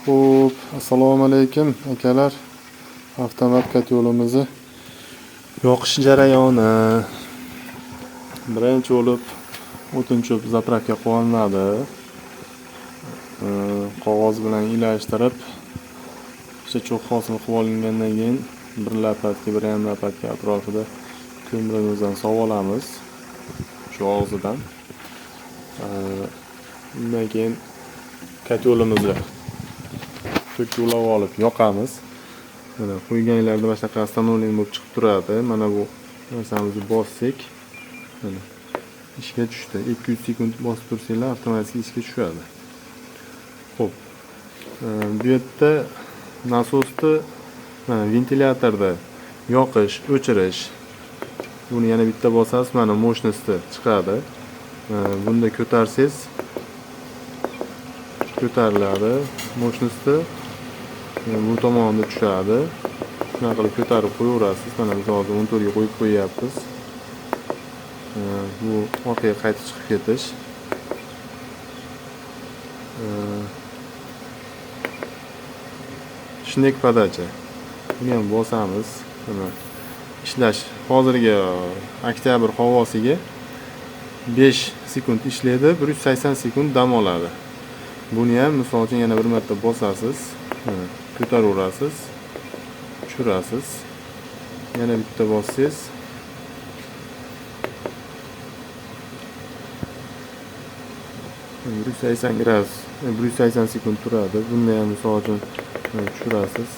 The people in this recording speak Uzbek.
Xo'p, assalomu alaykum akalar. Avtomat yo'limizni yoqish jarayoni. Birinchi bo'lib o'tin cho'p zapravka qilinadi. Qog'oz bilan ilashtirib, o'sha cho'q hosil qilib olingandan keyin bir lapatka, 1,5 lapatka atrofida ko'mirimizdan sovib olamiz. Shu og'zidan. Undan keyin yo'limizni to'kilab olib yoqamiz. Mana qo'yganlarda boshqa avtomobil bo'lib chiqib turadi. Mana bu narsamizni bossak, mana ishga tushdi. 200 sekund bosib tursanglar avtomatik ishga tushadi. Xo'p. Bu yerda nasosni mana ventilyatorda yoqish, o'chirish. Buni yana bitta bosasiz, mana mo'shnisi chiqadi. Bunda ko'tarsangiz ko'tariladi. Mo'shnisi bu tomonga tushadi. Shuna qilib ko'tarib qo'yaverasiz. Mana biz hozir 14 ga qo'yib qo'yapmiz. Bu orqaga qaytib chiqib ketish. Shnek podacha. Buni ham bosamiz. Mana ishlash hozirgi oktyabr havosiga 5 sekund ishlaydi, 180 sekund dam oladi. Buni ham misol uchun yana bir marta bosasiz, ko'taraverasiz, tushirasiz. Yana bitta bossangiz %180 gradus, 180 sekund turadi. Bunda ham misol uchun tushirasiz.